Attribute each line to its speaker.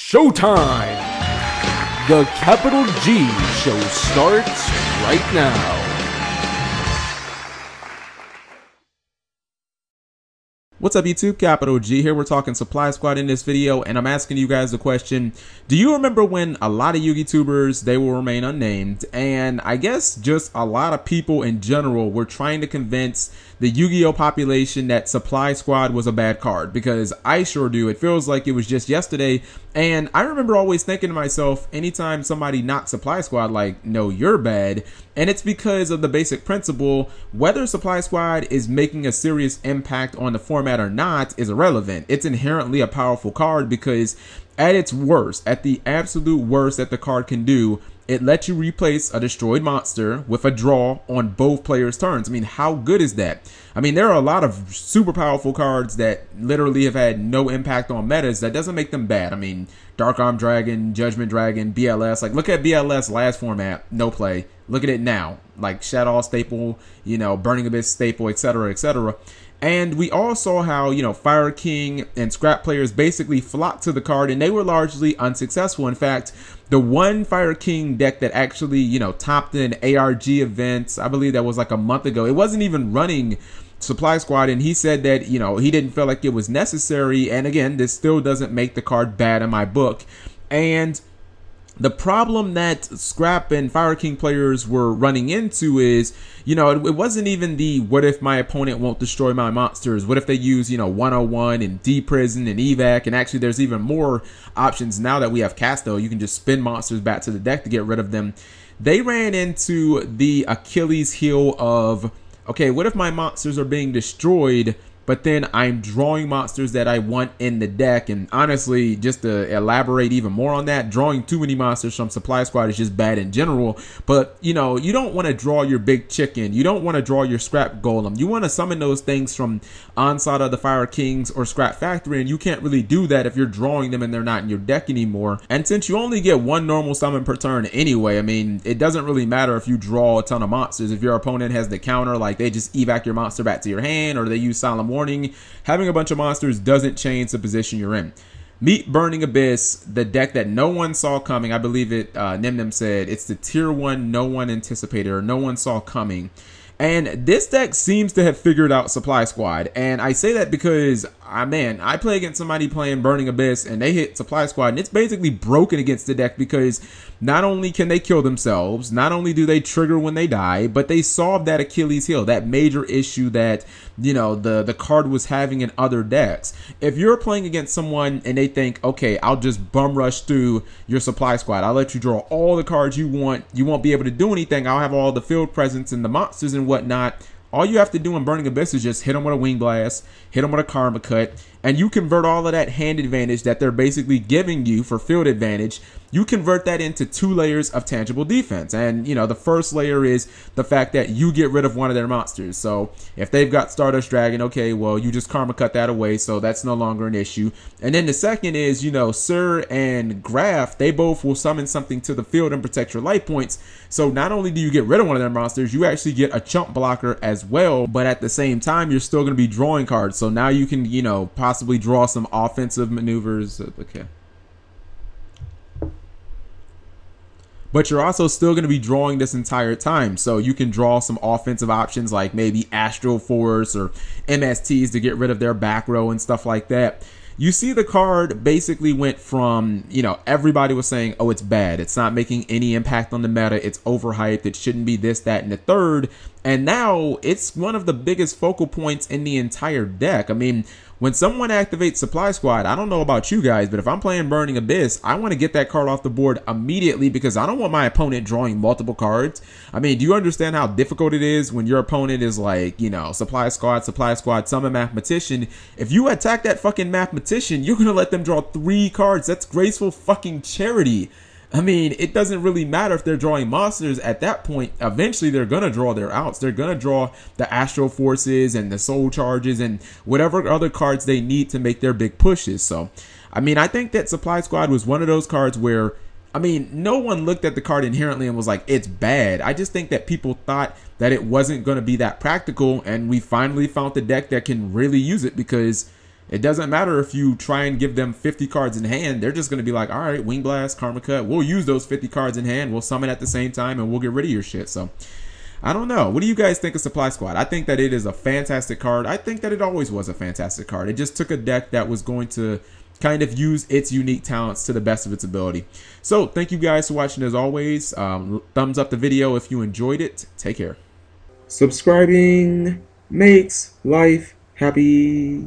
Speaker 1: Showtime! The Capital G show starts right now.
Speaker 2: What's up YouTube, Capital G here. We're talking Supply Squad in this video, and I'm asking you guys a question. Do you remember when a lot of YouTubers, they will remain unnamed, and I guess just a lot of people in general were trying to convince the Yu-Gi-Oh population that Supply Squad was a bad card? Because I sure do. It feels like it was just yesterday, and I remember always thinking to myself, anytime somebody knocks Supply Squad, like, no, you're bad. And it's because of the basic principle, whether Supply Squad is making a serious impact on the format or not is irrelevant. It's inherently a powerful card because at its worst, at the absolute worst that the card can do, it lets you replace a destroyed monster with a draw on both players' turns. I mean, how good is that? I mean, there are a lot of super powerful cards that literally have had no impact on metas. That doesn't make them bad. I mean, Dark Arm Dragon, Judgment Dragon, BLS. Like, look at BLS last format, no play. Look at it now. Like, Shadow staple, you know, Burning Abyss staple, etc., etc. And we all saw how, you know, Fire King and Scrap players basically flocked to the card, and they were largely unsuccessful. In fact, the one Fire King deck that actually, you know, topped in ARG events, I believe that was like a month ago, it wasn't even running Supply Squad, and he said that, you know, he didn't feel like it was necessary. And again, this still doesn't make the card bad in my book. And the problem that Scrap and Fire King players were running into is, you know, it wasn't even the what if my opponent won't destroy my monsters? What if they use, you know, 101 and D-Prison and Evac? And actually, there's even more options now that we have Casto. You can just spin monsters back to the deck to get rid of them. They ran into the Achilles heel of, okay, what if my monsters are being destroyed, but then I'm drawing monsters that I want in the deck? And honestly, just to elaborate even more on that, drawing too many monsters from Supply Squad is just bad in general. But, you know, you don't want to draw your big chicken. You don't want to draw your Scrap Golem. You want to summon those things from Onslaught of the Fire Kings or Scrap Factory, and you can't really do that if you're drawing them and they're not in your deck anymore. And since you only get one normal summon per turn anyway, I mean, it doesn't really matter if you draw a ton of monsters. If your opponent has the counter, like they just evac your monster back to your hand, or they use Solemn Warning, having a bunch of monsters doesn't change the position you're in. Meet Burning Abyss, the deck that no one saw coming. I believe it, Nimnim said, it's the tier 1 no one anticipated or no one saw coming. And this deck seems to have figured out Supply Squad. And I say that because, man, I play against somebody playing Burning Abyss and they hit Supply Squad, and it's basically broken against the deck because not only can they kill themselves, not only do they trigger when they die, but they solve that Achilles heel, that major issue that, you know, the card was having in other decks. If you're playing against someone and they think, okay, I'll just bum rush through your Supply Squad, I'll let you draw all the cards you want, you won't be able to do anything, I'll have all the field presence and the monsters and whatnot. All you have to do in Burning Abyss is just hit them with a Wing Blast, hit them with a Karma Cut, and you convert all of that hand advantage that they're basically giving you for field advantage, you convert that into 2 layers of tangible defense. And, you know, the first layer is the fact that you get rid of one of their monsters. So if they've got Stardust Dragon, okay, well, you just Karma Cut that away, so that's no longer an issue. And then the second is, you know, Sir and Graf, they both will summon something to the field and protect your life points. So not only do you get rid of one of their monsters, you actually get a chump blocker as well, but at the same time, you're still going to be drawing cards. So now you can, you know, possibly draw some offensive maneuvers. Okay. But you're also still going to be drawing this entire time. So you can draw some offensive options like maybe Astral Force or MSTs to get rid of their back row and stuff like that. You see, the card basically went from, you know, everybody was saying, oh, it's bad, it's not making any impact on the meta, it's overhyped, it shouldn't be this, that, and the third. And now it's one of the biggest focal points in the entire deck. I mean, when someone activates Supply Squad, I don't know about you guys, but if I'm playing Burning Abyss, I want to get that card off the board immediately because I don't want my opponent drawing multiple cards. I mean, do you understand how difficult it is when your opponent is like, you know, Supply Squad, summon Mathematician? If you attack that fucking Mathematician, you're going to let them draw 3 cards. That's graceful fucking charity. I mean, it doesn't really matter if they're drawing monsters at that point. Eventually, they're going to draw their outs. They're going to draw the Astral Forces and the Soul Charges and whatever other cards they need to make their big pushes. So, I mean, I think that Supply Squad was one of those cards where, I mean, no one looked at the card inherently and was like, it's bad. I just think that people thought that it wasn't going to be that practical, and we finally found the deck that can really use it because, It doesn't matter if you try and give them 50 cards in hand. They're just going to be like, all right, Wing Blast, Karma Cut. We'll use those 50 cards in hand. We'll summon at the same time and we'll get rid of your shit. So I don't know. What do you guys think of Supply Squad? I think that it is a fantastic card. I think that it always was a fantastic card. It just took a deck that was going to kind of use its unique talents to the best of its ability. So thank you guys for watching as always. Thumbs up the video if you enjoyed it. Take care.
Speaker 3: Subscribing makes life happy.